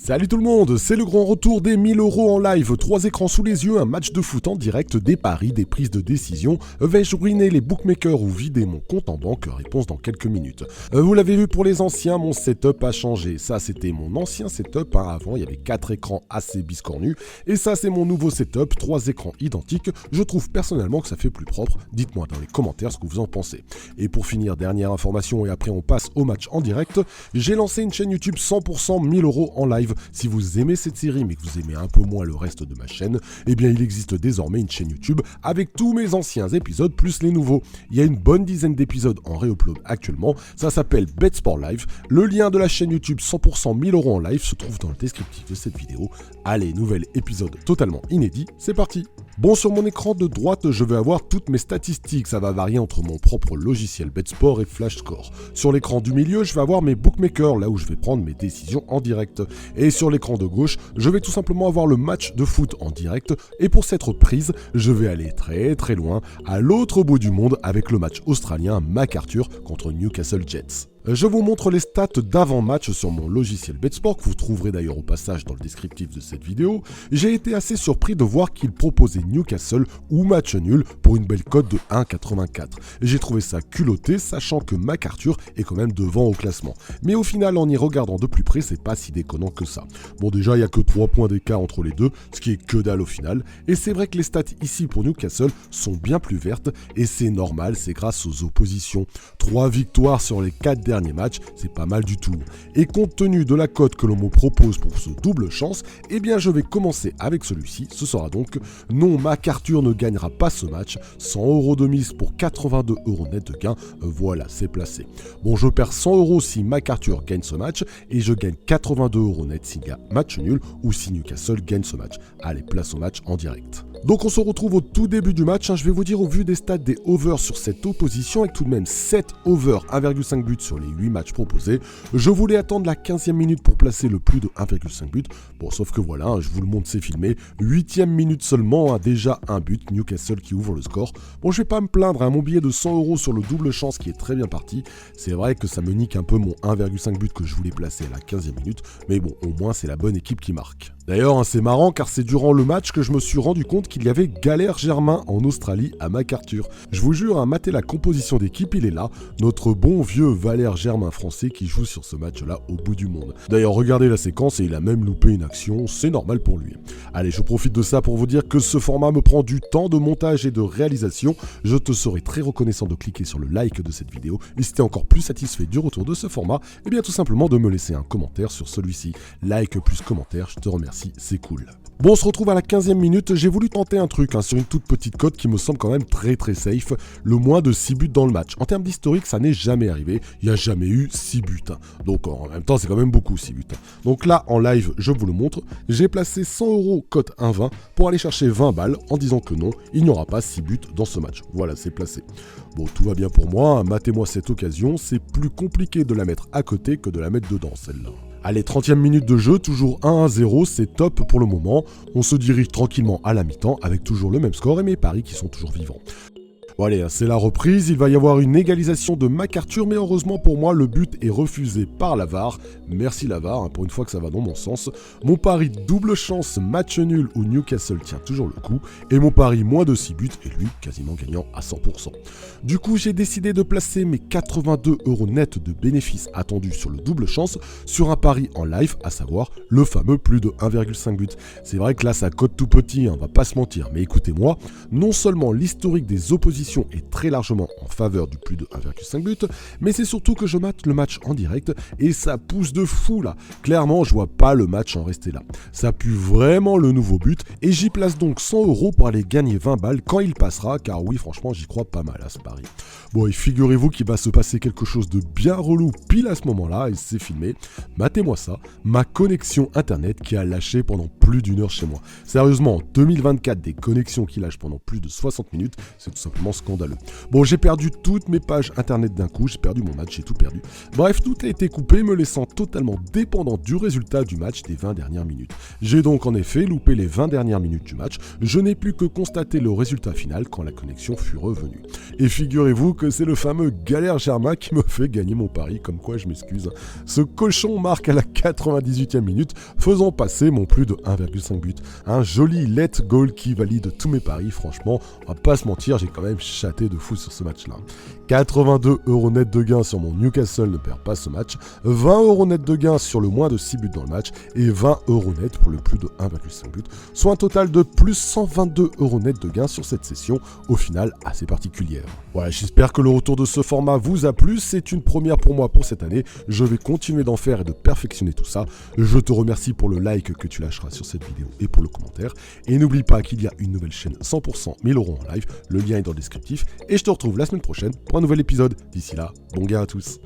Salut tout le monde, c'est le grand retour des 1000 € en live, 3 écrans sous les yeux, un match de foot en direct, des paris, des prises de décision. Vais-je ruiner les bookmakers ou vider mon compte en banque? Réponse dans quelques minutes. Vous l'avez vu pour les anciens, mon setup a changé. Ça c'était mon ancien setup, avant il y avait 4 écrans assez biscornus. Et ça c'est mon nouveau setup, 3 écrans identiques. Je trouve personnellement que ça fait plus propre. Dites-moi dans les commentaires ce que vous en pensez. Et pour finir, dernière information et après on passe au match en direct. J'ai lancé une chaîne YouTube 100% 1000 € en live. Si vous aimez cette série mais que vous aimez un peu moins le reste de ma chaîne, eh bien il existe désormais une chaîne YouTube avec tous mes anciens épisodes plus les nouveaux. Il y a une bonne dizaine d'épisodes en réupload actuellement, ça s'appelle BetSport Live. Le lien de la chaîne YouTube 100% 1000 € en live se trouve dans le descriptif de cette vidéo. Allez, nouvel épisode totalement inédit, c'est parti. Bon, sur mon écran de droite, je vais avoir toutes mes statistiques, ça va varier entre mon propre logiciel BetSport et FlashScore. Sur l'écran du milieu, je vais avoir mes bookmakers, là où je vais prendre mes décisions en direct. Et sur l'écran de gauche, je vais tout simplement avoir le match de foot en direct. Et pour cette reprise, je vais aller très très loin, à l'autre bout du monde, avec le match australien MacArthur contre Newcastle Jets. Je vous montre les stats d'avant-match sur mon logiciel BetSport, que vous trouverez d'ailleurs au passage dans le descriptif de cette vidéo. J'ai été assez surpris de voir qu'il proposait Newcastle ou match nul pour une belle cote de 1,84. J'ai trouvé ça culotté, sachant que MacArthur est quand même devant au classement. Mais au final, en y regardant de plus près, c'est pas si déconnant que ça. Bon, déjà, il n'y a que 3 points d'écart entre les deux, ce qui est que dalle au final. Et c'est vrai que les stats ici pour Newcastle sont bien plus vertes, et c'est normal, c'est grâce aux oppositions. 3 victoires sur les 4 derniers matchs, c'est pas mal du tout. Et compte tenu de la cote que l'on me propose pour ce double chance, eh bien je vais commencer avec celui-ci. Ce sera donc non, MacArthur ne gagnera pas ce match. 100 € de mise pour 82 € net de gain. Voilà, c'est placé. Bon, je perds 100 € si MacArthur gagne ce match et je gagne 82 € net s'il y a match nul ou si Newcastle gagne ce match. Allez, place au match en direct. Donc on se retrouve au tout début du match. Je vais vous dire au vu des stats des overs sur cette opposition, avec tout de même 7 overs, 1,5 buts sur les 8 matchs proposés. Je voulais attendre la 15e minute pour placer le plus de 1,5 but. Bon, sauf que voilà, je vous le montre, c'est filmé. 8e minute seulement, déjà un but, Newcastle qui ouvre le score. Bon, je vais pas me plaindre, mon billet de 100 € sur le double chance qui est très bien parti. C'est vrai que ça me nique un peu mon 1,5 but que je voulais placer à la 15e minute. Mais bon, au moins c'est la bonne équipe qui marque. D'ailleurs, c'est marrant car c'est durant le match que je me suis rendu compte qu'il y avait Galère Germain en Australie à MacArthur. Je vous jure, matez la composition d'équipe, il est là, notre bon vieux Valère Germain français qui joue sur ce match-là au bout du monde. D'ailleurs, regardez la séquence et il a même loupé une action, c'est normal pour lui. Allez, je profite de ça pour vous dire que ce format me prend du temps de montage et de réalisation. Je te serai très reconnaissant de cliquer sur le like de cette vidéo. Et si t'es encore plus satisfait du retour de ce format, eh bien tout simplement de me laisser un commentaire sur celui-ci. Like plus commentaire, je te remercie. C'est cool. Bon, on se retrouve à la 15e minute. J'ai voulu tenter un truc sur une toute petite cote qui me semble quand même très très safe. Le moins de 6 buts dans le match. En termes d'historique, ça n'est jamais arrivé. Il n'y a jamais eu 6 buts. Donc en même temps, c'est quand même beaucoup 6 buts. Donc là, en live, je vous le montre. J'ai placé 100 € cote 1,20 pour aller chercher 20 balles en disant que non, il n'y aura pas 6 buts dans ce match. Voilà, c'est placé. Bon, tout va bien pour moi. Matez-moi cette occasion. C'est plus compliqué de la mettre à côté que de la mettre dedans, celle-là. Allez, 30e minute de jeu, toujours 1-0, c'est top pour le moment. On se dirige tranquillement à la mi-temps avec toujours le même score et mes paris qui sont toujours vivants. Bon allez, c'est la reprise, il va y avoir une égalisation de MacArthur, mais heureusement pour moi, le but est refusé par la VAR. Merci la VAR, pour une fois que ça va dans mon sens. Mon pari double chance, match nul où Newcastle tient toujours le coup, et mon pari moins de 6 buts, et lui, quasiment gagnant à 100%. Du coup, j'ai décidé de placer mes 82 € net de bénéfices attendus sur le double chance sur un pari en live, à savoir le fameux plus de 1,5 but. C'est vrai que là, ça cote tout petit, on va pas se mentir, mais écoutez-moi, non seulement l'historique des oppositions est très largement en faveur du plus de 1,5 but, mais c'est surtout que je mate le match en direct et ça pousse de fou là. Clairement, je vois pas le match en rester là. Ça pue vraiment le nouveau but et j'y place donc 100 € pour aller gagner 20 balles quand il passera, car oui, franchement, j'y crois pas mal à ce pari. Bon, et figurez-vous qu'il va se passer quelque chose de bien relou pile à ce moment-là et c'est filmé. Matez-moi ça, ma connexion internet qui a lâché pendant plus d'1 heure chez moi. Sérieusement, en 2024, des connexions qui lâchent pendant plus de 60 minutes, c'est tout simplement scandaleux. Bon, j'ai perdu toutes mes pages internet d'un coup, j'ai perdu mon match, j'ai tout perdu. Bref, tout a été coupé, me laissant totalement dépendant du résultat du match des 20 dernières minutes. J'ai donc en effet loupé les 20 dernières minutes du match, je n'ai plus que constaté le résultat final quand la connexion fut revenue. Et figurez-vous que c'est le fameux Galère Germain qui me fait gagner mon pari, comme quoi je m'excuse. Ce cochon marque à la 98e minute, faisant passer mon plus de 1,5 but. Un joli let goal qui valide tous mes paris, franchement, on va pas se mentir, j'ai quand même chaté de fou sur ce match-là. 82 € net de gain sur mon Newcastle ne perd pas ce match, 20 € net de gain sur le moins de 6 buts dans le match et 20 € net pour le plus de 1,5 but, soit un total de plus 122 € net de gain sur cette session, au final assez particulière. Voilà, j'espère que le retour de ce format vous a plu, c'est une première pour moi pour cette année, je vais continuer d'en faire et de perfectionner tout ça. Je te remercie pour le like que tu lâcheras sur cette vidéo et pour le commentaire, et n'oublie pas qu'il y a une nouvelle chaîne 100% 1000 € en live, le lien est dans le descriptif, et je te retrouve la semaine prochaine pour un nouvel épisode. D'ici là, bon gain à tous.